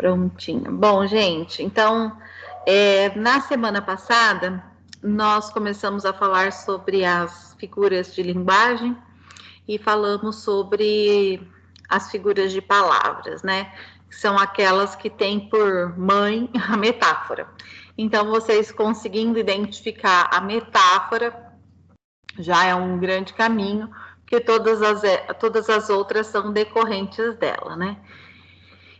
Prontinho. Bom, gente, então, na semana passada, nós começamos a falar sobre as figuras de linguagem e falamos sobre as figuras de palavras, né? Que são aquelas que têm por mãe a metáfora. Então, vocês conseguindo identificar a metáfora já é um grande caminho, porque todas as outras são decorrentes dela, né?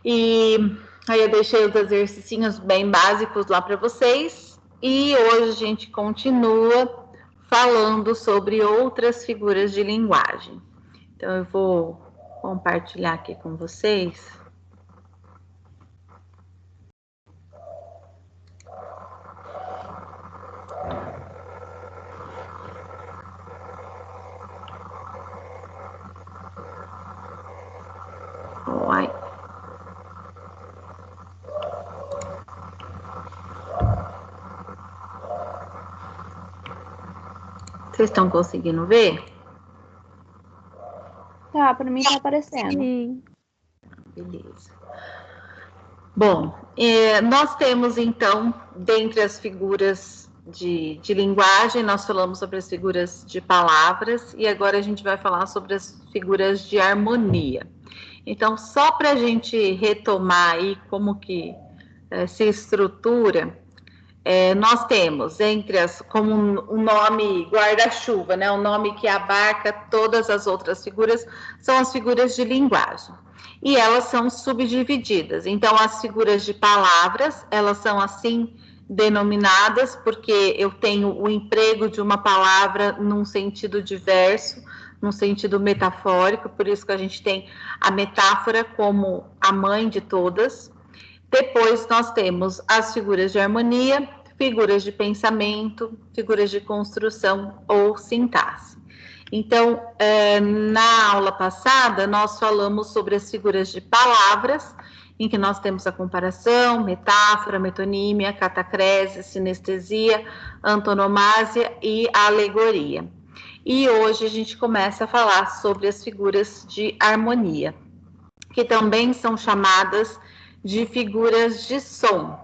E aí eu deixei os exercícios bem básicos lá para vocês. E hoje a gente continua falando sobre outras figuras de linguagem. Então eu vou compartilhar aqui com vocês. Oi. Vocês estão conseguindo ver? Tá, para mim tá aparecendo. Sim. Beleza. Bom, nós temos então, dentre as figuras de linguagem, nós falamos sobre as figuras de palavras e agora a gente vai falar sobre as figuras de harmonia. Então, só para a gente retomar aí como que se estrutura, nós temos como um nome guarda-chuva, né? Um nome que abarca todas as outras figuras, são as figuras de linguagem. E elas são subdivididas. Então, as figuras de palavras, elas são assim denominadas, porque eu tenho o emprego de uma palavra num sentido diverso, num sentido metafórico, por isso que a gente tem a metáfora como a mãe de todas. Depois nós temos as figuras de harmonia, figuras de pensamento, figuras de construção ou sintaxe. Então, na aula passada, nós falamos sobre as figuras de palavras, em que nós temos a comparação, metáfora, metonímia, catacrese, sinestesia, antonomásia e alegoria. E hoje a gente começa a falar sobre as figuras de harmonia, que também são chamadas de figuras de som,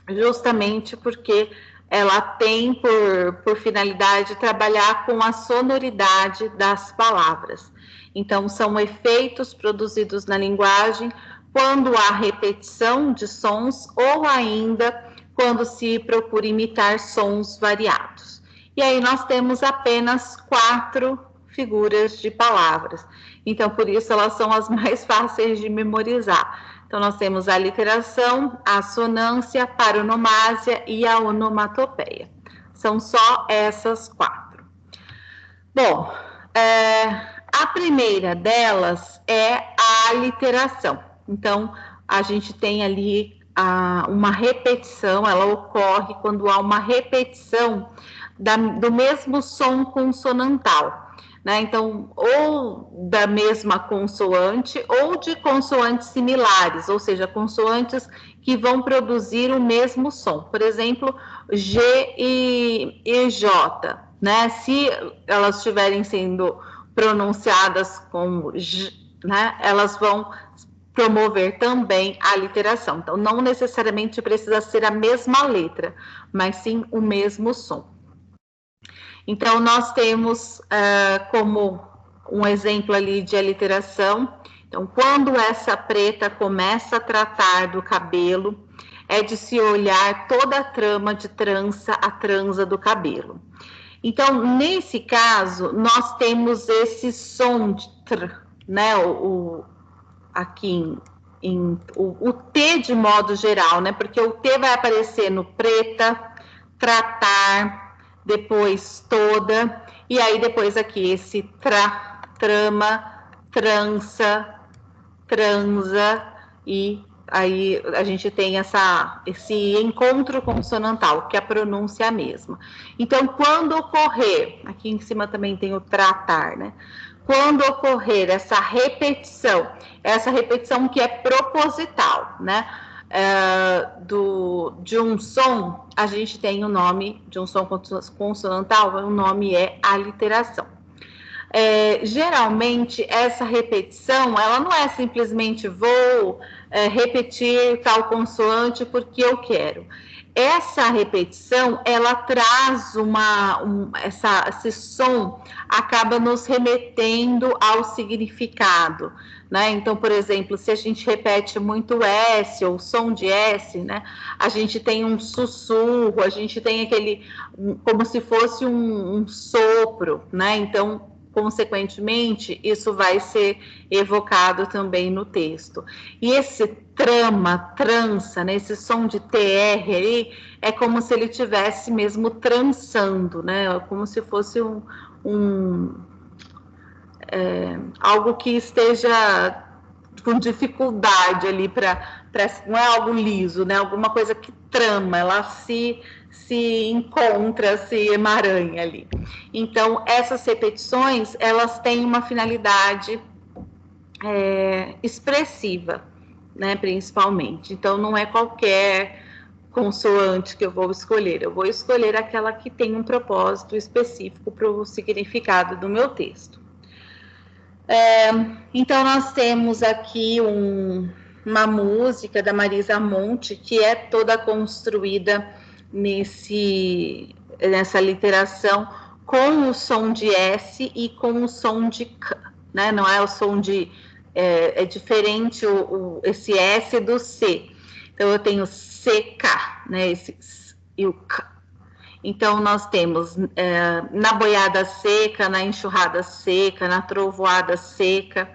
justamente porque ela tem por finalidade trabalhar com a sonoridade das palavras. Então, são efeitos produzidos na linguagem quando há repetição de sons ou ainda quando se procura imitar sons variados. E aí nós temos apenas 4 figuras de palavras. Então, por isso elas são as mais fáceis de memorizar. Então, nós temos a literação, a assonância, a paronomásia e a onomatopeia. São só essas 4. Bom, a primeira delas é a literação. Então, a gente tem ali uma repetição, ela ocorre quando há uma repetição do mesmo som consonantal. Né? Então, ou da mesma consoante, ou de consoantes similares, ou seja, consoantes que vão produzir o mesmo som. Por exemplo, G e J, né? Se elas estiverem sendo pronunciadas como J, né? Elas vão promover também a literação. Então, não necessariamente precisa ser a mesma letra, mas sim o mesmo som. Então, nós temos como um exemplo ali de aliteração. Então, quando essa preta começa a tratar do cabelo, é de se olhar toda a trama de trança, a transa do cabelo. Então, nesse caso, nós temos esse som de tr, né? Aqui o T de modo geral, né? Porque o T vai aparecer no preta, tratar, depois toda, e aí depois aqui esse trama, trança, transa, e aí a gente tem esse encontro consonantal, que a pronúncia é a mesma. Então, quando ocorrer, aqui em cima também tem o tratar, né? Quando ocorrer essa repetição que é proposital, né? De um som, a gente tem o nome de um som consonantal, o nome é aliteração. Geralmente essa repetição, ela não é simplesmente vou repetir tal consoante porque eu quero. Essa repetição, ela traz esse som acaba nos remetendo ao significado, né? Então, por exemplo, se a gente repete muito S ou som de S, né? A gente tem um sussurro, a gente tem aquele, como se fosse um sopro, né? Então, consequentemente, isso vai ser evocado também no texto. E esse trama, trança, né, esse som de TR aí, é como se ele estivesse mesmo trançando, né, como se fosse algo que esteja com dificuldade ali não é algo liso, né, alguma coisa que trama, ela se encontra, se emaranha ali. Então, essas repetições, elas têm uma finalidade expressiva, né, principalmente. Então, não é qualquer consoante que eu vou escolher aquela que tem um propósito específico para o significado do meu texto. Então, nós temos aqui uma música da Marisa Monte, que é toda construída nessa literação com o som de S e com o som de K, né? Não é o som de... É diferente esse S do C. Então, eu tenho CK, né? Esse e o K. Então, nós temos na boiada seca, na enxurrada seca, na trovoada seca,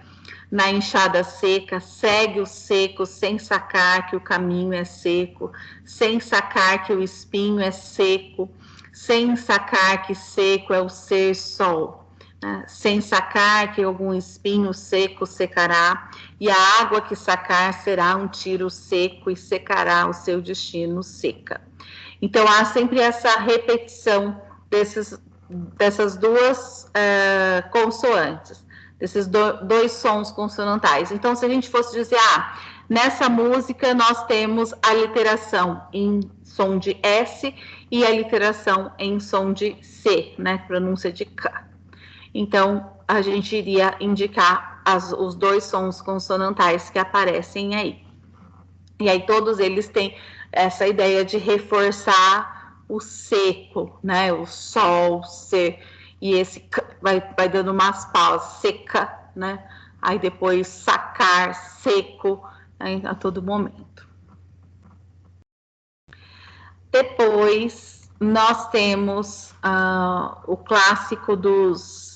na enxada seca, segue o seco sem sacar que o caminho é seco, sem sacar que o espinho é seco, sem sacar que seco é o ser sol, né? Sem sacar que algum espinho seco secará, e a água que sacar será um tiro seco e secará o seu destino seca. Então, há sempre essa repetição dessas duas consoantes, desses dois sons consonantais. Então, se a gente fosse dizer, nessa música nós temos a literação em som de S e a literação em som de C, né, pronúncia de K. Então, a gente iria indicar os dois sons consonantais que aparecem aí. E aí todos eles têm essa ideia de reforçar o seco, né? O sol, ser, e esse vai dando umas pausas, seca, né? Aí depois sacar, seco, né? A todo momento. Depois nós temos o clássico dos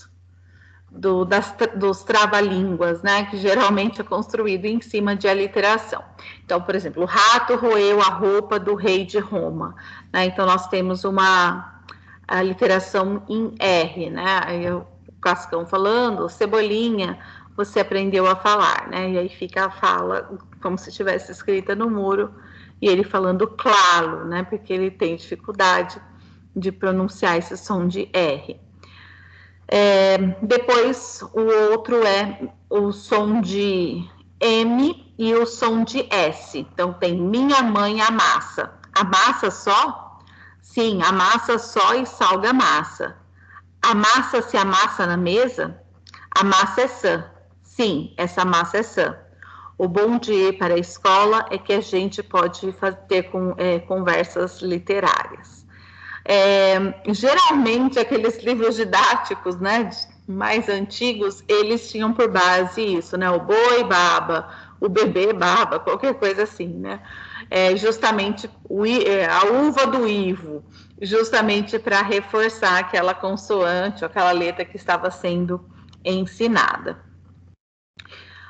trava-línguas, né, que geralmente é construído em cima de aliteração. Então, por exemplo, o rato roeu a roupa do rei de Roma, né? Então, nós temos a literação em R, né? Aí o Cascão falando, Cebolinha, você aprendeu a falar, né? E aí fica a fala como se estivesse escrita no muro, e ele falando claro, né? Porque ele tem dificuldade de pronunciar esse som de R. Depois, o outro é o som de M e o som de S. Então, tem minha mãe amassa. Amassa só? Sim, amassa só e salga a massa. A massa se amassa na mesa? A massa é sã. Sim, essa massa é sã. O bom de ir para a escola é que a gente pode ter conversas literárias. Geralmente aqueles livros didáticos, né, mais antigos, eles tinham por base isso, né, o boi baba, o bebê baba, qualquer coisa assim, né, justamente a uva do Ivo, justamente para reforçar aquela consoante, aquela letra que estava sendo ensinada.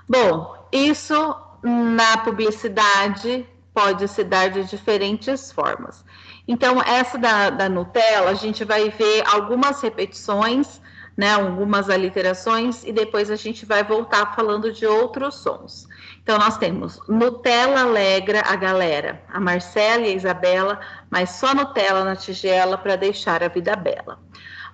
Bom, isso na publicidade pode se dar de diferentes formas. Então, essa da Nutella, a gente vai ver algumas repetições, né, algumas aliterações, e depois a gente vai voltar falando de outros sons. Então, nós temos Nutella alegra a galera, a Marcela e a Isabela, mas só Nutella na tigela para deixar a vida bela.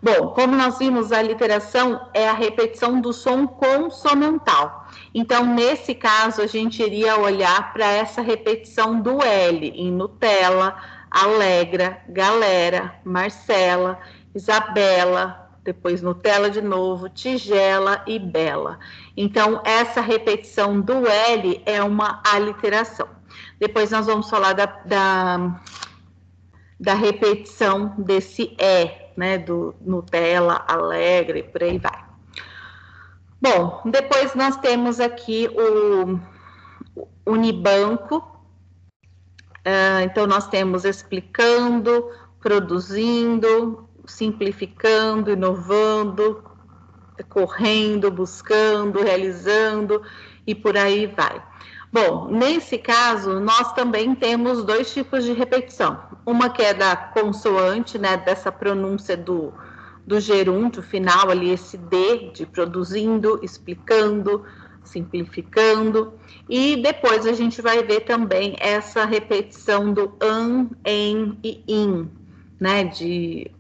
Bom, como nós vimos, a aliteração é a repetição do som consonantal. Então, nesse caso, a gente iria olhar para essa repetição do L em Nutella, alegra, galera, Marcela, Isabela, depois Nutella de novo, tigela e bela. Então, essa repetição do L é uma aliteração. Depois nós vamos falar da repetição desse E, né, do Nutella, alegre, por aí vai. Bom, depois nós temos aqui o unibanco. Então, nós temos explicando, produzindo, simplificando, inovando, correndo, buscando, realizando e por aí vai. Bom, nesse caso, nós também temos dois tipos de repetição. Uma que é da consoante, né, dessa pronúncia do gerúndio final, ali esse D, de produzindo, explicando, simplificando. E depois a gente vai ver também essa repetição do em e in, né, de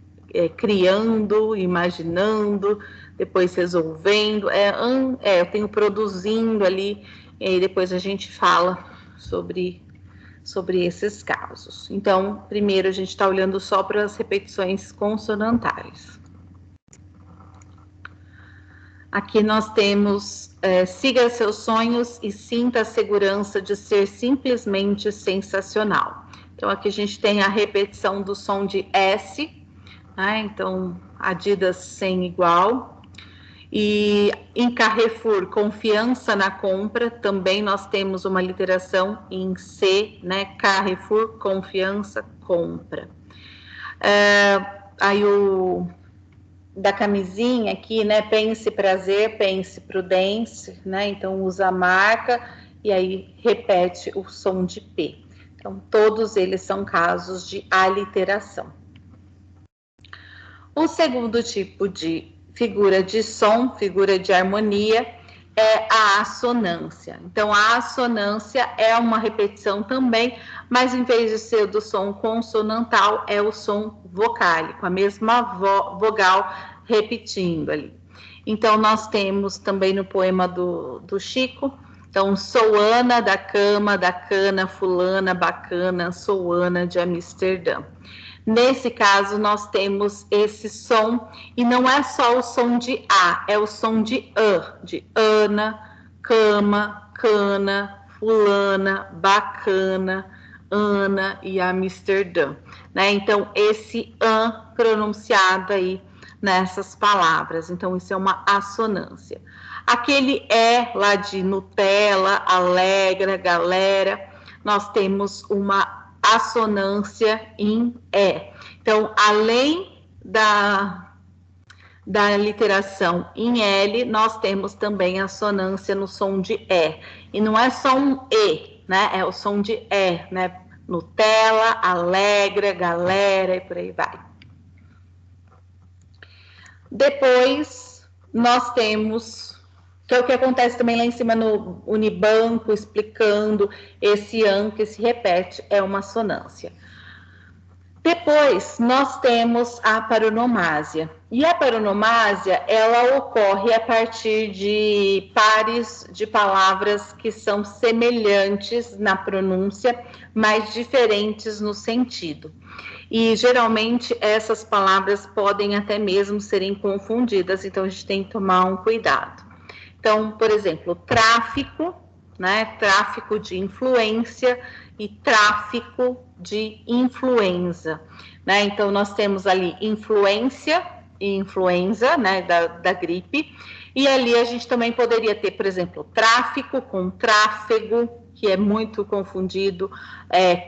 criando, imaginando, depois resolvendo, eu tenho produzindo ali, e depois a gente fala sobre esses casos. Então, primeiro a gente está olhando só para as repetições consonantais. Aqui nós temos siga seus sonhos e sinta a segurança de ser simplesmente sensacional. Então, aqui a gente tem a repetição do som de S, né? Então, Adidas sem igual. E em Carrefour, confiança na compra, também nós temos uma literação em C, né? Carrefour, confiança, compra. Aí da camisinha aqui, né? Pense prazer, pense prudência, né? Então usa a marca e aí repete o som de P. Então todos eles são casos de aliteração. O segundo tipo de figura de som, figura de harmonia, é a assonância. Então, a assonância é uma repetição também, mas em vez de ser do som consonantal, é o som vocálico, a mesma vogal repetindo ali. Então, nós temos também no poema do Chico, então, sou Ana da cama, da cana, fulana, bacana, sou Ana de Amsterdã. Nesse caso, nós temos esse som, e não é só o som de A, é o som de Ana, cama, cana, fulana, bacana, Ana e Amsterdã, né? Então, esse an pronunciado aí nessas palavras, então isso é uma assonância. Aquele lá de Nutella, alegra, galera, nós temos uma assonância em E. Então, além da literação em L, nós temos também assonância no som de E. E não é só um E, né? É o som de E, né? Nutella, alegra, galera e por aí vai. Depois, nós temos, que é o que acontece também lá em cima no unibanco, explicando esse an que se repete, é uma assonância. Depois, nós temos a paronomásia. E a paronomásia, ela ocorre a partir de pares de palavras que são semelhantes na pronúncia, mas diferentes no sentido. E, geralmente, essas palavras podem até mesmo serem confundidas, então a gente tem que tomar um cuidado. Então, por exemplo, tráfico, né? Tráfico de influência e tráfico de influenza, né? Então, nós temos ali influência e influenza, né? Da gripe. E ali a gente também poderia ter, por exemplo, tráfico com tráfego, que é muito confundido,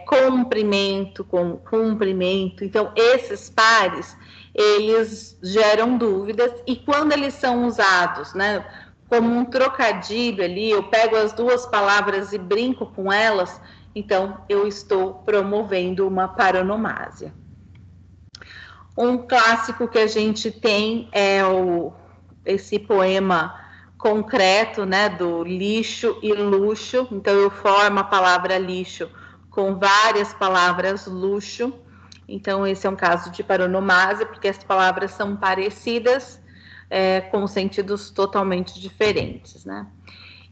comprimento com cumprimento. Então, esses pares, eles geram dúvidas, e quando eles são usados, né, como um trocadilho ali, eu pego as duas palavras e brinco com elas, então eu estou promovendo uma paronomásia. Um clássico que a gente tem é esse poema concreto, né, do lixo e luxo. Então eu formo a palavra lixo com várias palavras luxo. Então esse é um caso de paronomásia, porque as palavras são parecidas, com sentidos totalmente diferentes, né?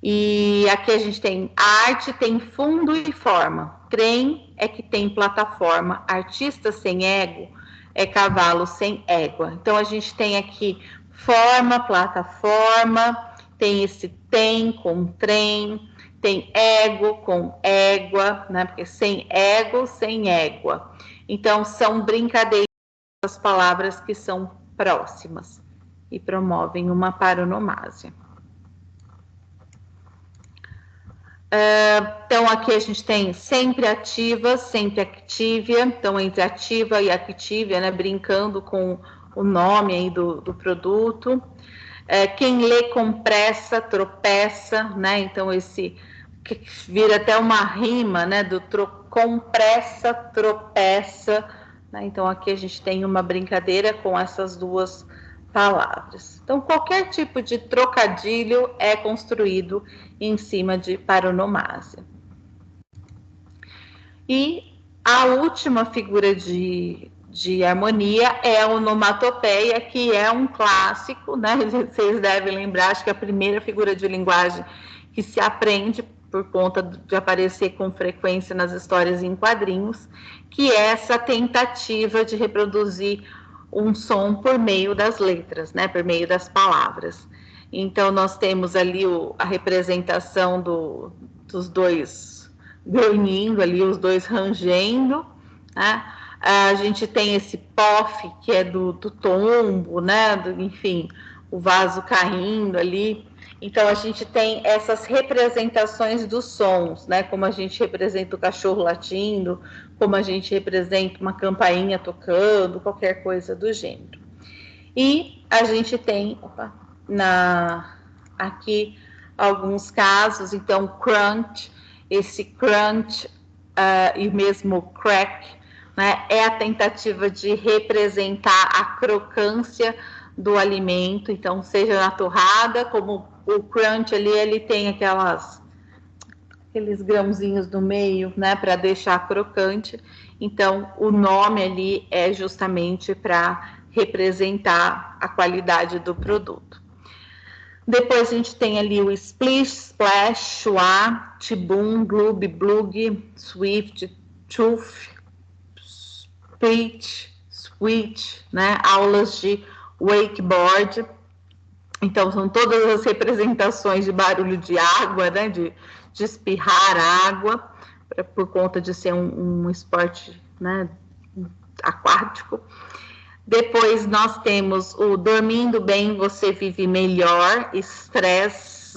E aqui a gente tem arte, tem fundo e forma. Trem é que tem plataforma. Artista sem ego é cavalo sem égua. Então, a gente tem aqui forma, plataforma, tem esse tem com trem, tem ego com égua, né? Porque sem ego, sem égua. Então, são brincadeiras das palavras que são próximas e promovem uma paronomásia. Então, aqui a gente tem sempre ativa, sempre actívia. Então, entre ativa e actívia, né? Brincando com o nome aí do produto. Quem lê com pressa, tropeça, né? Então, esse que vira até uma rima, né? Do com pressa, tropeça, né? Então, aqui a gente tem uma brincadeira com essas duas palavras. Então, qualquer tipo de trocadilho é construído em cima de paronomásia. E a última figura de harmonia é a onomatopeia, que é um clássico, né? Vocês devem lembrar, acho que é a primeira figura de linguagem que se aprende por conta de aparecer com frequência nas histórias em quadrinhos, que é essa tentativa de reproduzir um som por meio das letras, né? Por meio das palavras. Então, nós temos ali a representação dos dois grunhindo ali, os dois rangendo, né? A gente tem esse pof, que é do tombo, né? Enfim, o vaso caindo ali. Então, a gente tem essas representações dos sons, né? Como a gente representa o cachorro latindo, como a gente representa uma campainha tocando, qualquer coisa do gênero. E a gente tem aqui alguns casos, então, crunch, esse crunch e mesmo crack, né, é a tentativa de representar a crocância do alimento, então, seja na torrada, como o crunch ali, ele tem aqueles grãozinhos no meio, né, para deixar crocante. Então, o nome ali é justamente para representar a qualidade do produto. Depois a gente tem ali o splish, splash, schwa, tibum, gloob, blug, swift, chuff, speech, switch, né? Aulas de wakeboard. Então, são todas as representações de barulho de água, né? De espirrar água, por conta de ser um esporte, né? Aquático. Depois nós temos o dormindo bem, você vive melhor, estresse,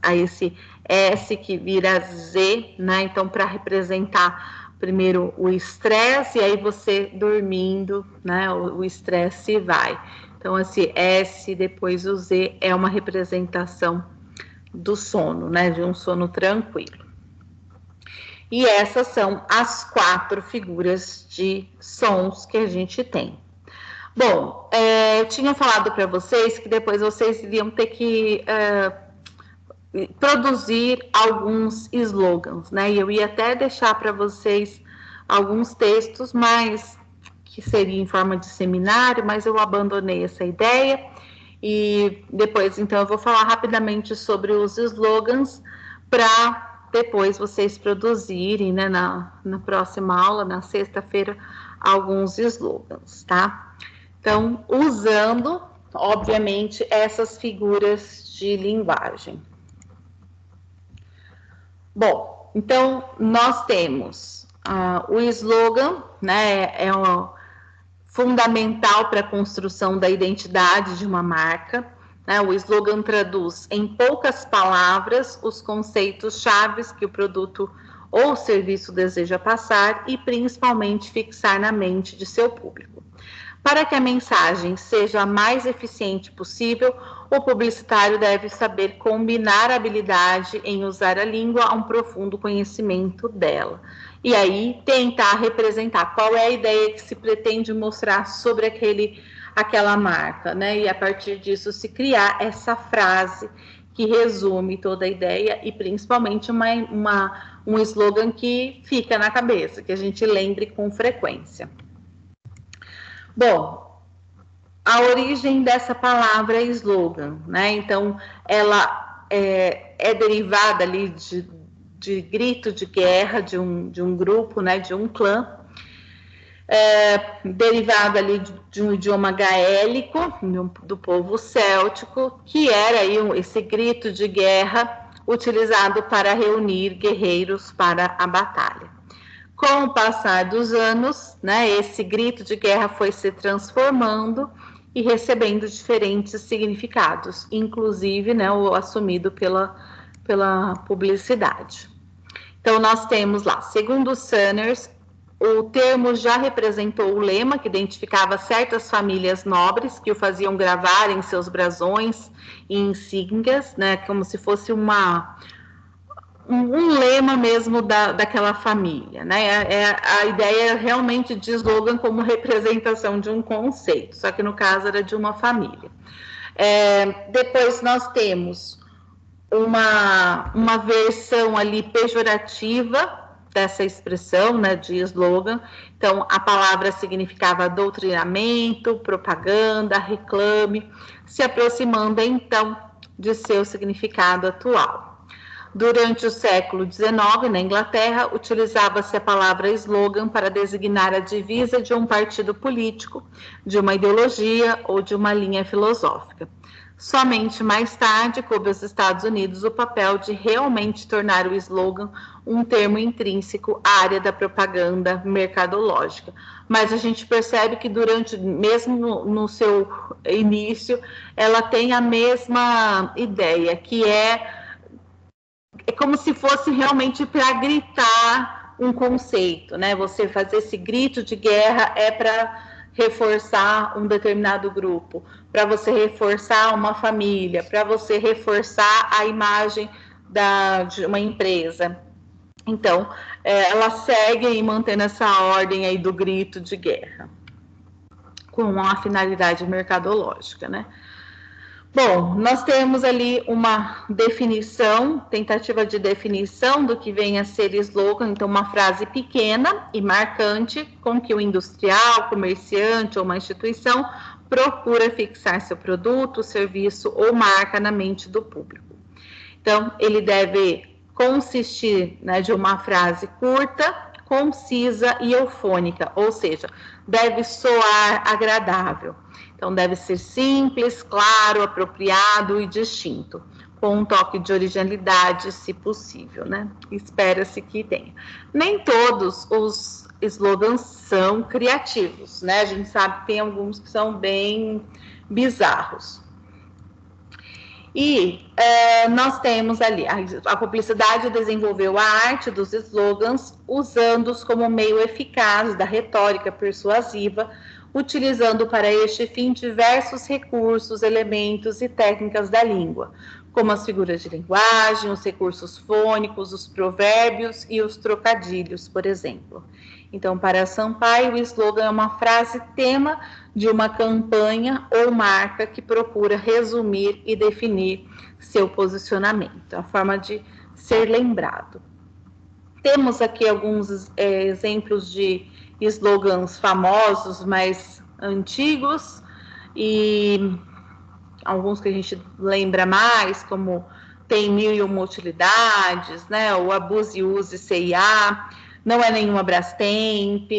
a esse S que vira Z, né? Então, para representar primeiro o estresse, e aí você dormindo, né? O estresse vai. Então, esse S, depois o Z, é uma representação do sono, né? De um sono tranquilo. E essas são as 4 figuras de sons que a gente tem. Bom, eu tinha falado para vocês que depois vocês iriam ter que produzir alguns slogans, né? E eu ia até deixar para vocês alguns textos, mas que seria em forma de seminário, mas eu abandonei essa ideia. E depois, então, eu vou falar rapidamente sobre os slogans para depois vocês produzirem, né, na próxima aula, na sexta-feira, alguns slogans, tá? Então, usando, obviamente, essas figuras de linguagem. Bom, então, nós temos o slogan, né, é fundamental para a construção da identidade de uma marca, né? O slogan traduz em poucas palavras os conceitos chaves que o produto ou serviço deseja passar e, principalmente, fixar na mente de seu público. Para que a mensagem seja a mais eficiente possível, o publicitário deve saber combinar a habilidade em usar a língua a um profundo conhecimento dela. E aí tentar representar qual é a ideia que se pretende mostrar sobre aquela marca, né? E a partir disso se criar essa frase que resume toda a ideia e principalmente um slogan que fica na cabeça, que a gente lembre com frequência. Bom, a origem dessa palavra é slogan, né? Então, ela é derivada ali de grito de guerra de um grupo, né? De um clã. derivado ali de um idioma gaélico, do povo céltico, que era aí esse grito de guerra utilizado para reunir guerreiros para a batalha. Com o passar dos anos, né, esse grito de guerra foi se transformando e recebendo diferentes significados, inclusive, né, o assumido pela publicidade. Então, nós temos lá, segundo Sanders, o termo já representou o lema que identificava certas famílias nobres que o faziam gravar em seus brasões e insígnias, né, como se fosse um lema mesmo daquela família, né? A ideia realmente de slogan como representação de um conceito, só que no caso era de uma família. Depois nós temos uma versão ali pejorativa dessa expressão, né, de slogan. Então, a palavra significava doutrinamento, propaganda, reclame, se aproximando então de seu significado atual. Durante o século XIX, na Inglaterra, utilizava-se a palavra slogan para designar a divisa de um partido político, de uma ideologia ou de uma linha filosófica. Somente mais tarde coube aos Estados Unidos o papel de realmente tornar o slogan um termo intrínseco à área da propaganda mercadológica. Mas a gente percebe que mesmo no seu início, ela tem a mesma ideia, que é como se fosse realmente para gritar um conceito, né? Você fazer esse grito de guerra é para reforçar um determinado grupo, para você reforçar uma família, para você reforçar a imagem de uma empresa. Então, ela segue aí mantendo essa ordem aí do grito de guerra, com uma finalidade mercadológica, né? Bom, nós temos ali uma definição, tentativa de definição do que vem a ser slogan, então uma frase pequena e marcante com que o industrial, comerciante ou uma instituição procura fixar seu produto, serviço ou marca na mente do público. Então, ele deve consistir, né, de uma frase curta, concisa e eufônica, ou seja, deve soar agradável. Então, deve ser simples, claro, apropriado e distinto, com um toque de originalidade, se possível, né? Espera-se que tenha. Nem todos os slogans são criativos, né? A gente sabe que tem alguns que são bem bizarros. E nós temos ali, a publicidade desenvolveu a arte dos slogans, usando-os como meio eficaz da retórica persuasiva, utilizando para este fim diversos recursos, elementos e técnicas da língua, como as figuras de linguagem, os recursos fônicos, os provérbios e os trocadilhos, por exemplo. Então, para Sampaio, o slogan é uma frase-tema de uma campanha ou marca que procura resumir e definir seu posicionamento, a forma de ser lembrado. Temos aqui alguns exemplos de slogans famosos, mais antigos, e alguns que a gente lembra mais, como tem mil e uma utilidades, né? O abuse e use CIA, não é nenhuma Brastemp,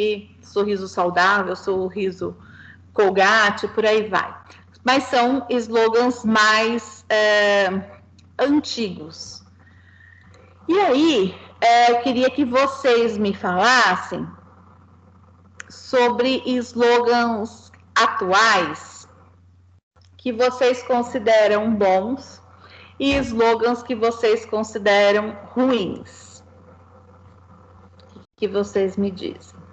sorriso saudável, sorriso Colgate, por aí vai. Mas são slogans mais antigos. E aí, eu queria que vocês me falassem sobre slogans atuais que vocês consideram bons e slogans que vocês consideram ruins. O que vocês me dizem?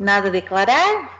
Nada a declarar?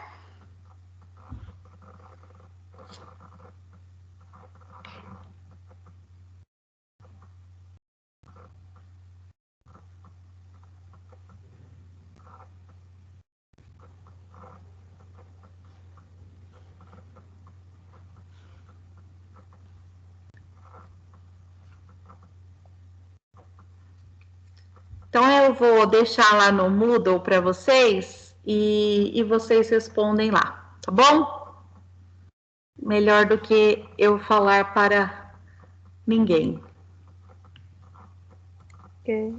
Então, eu vou deixar lá no Moodle para vocês e vocês respondem lá, tá bom? Melhor do que eu falar para ninguém. Ok.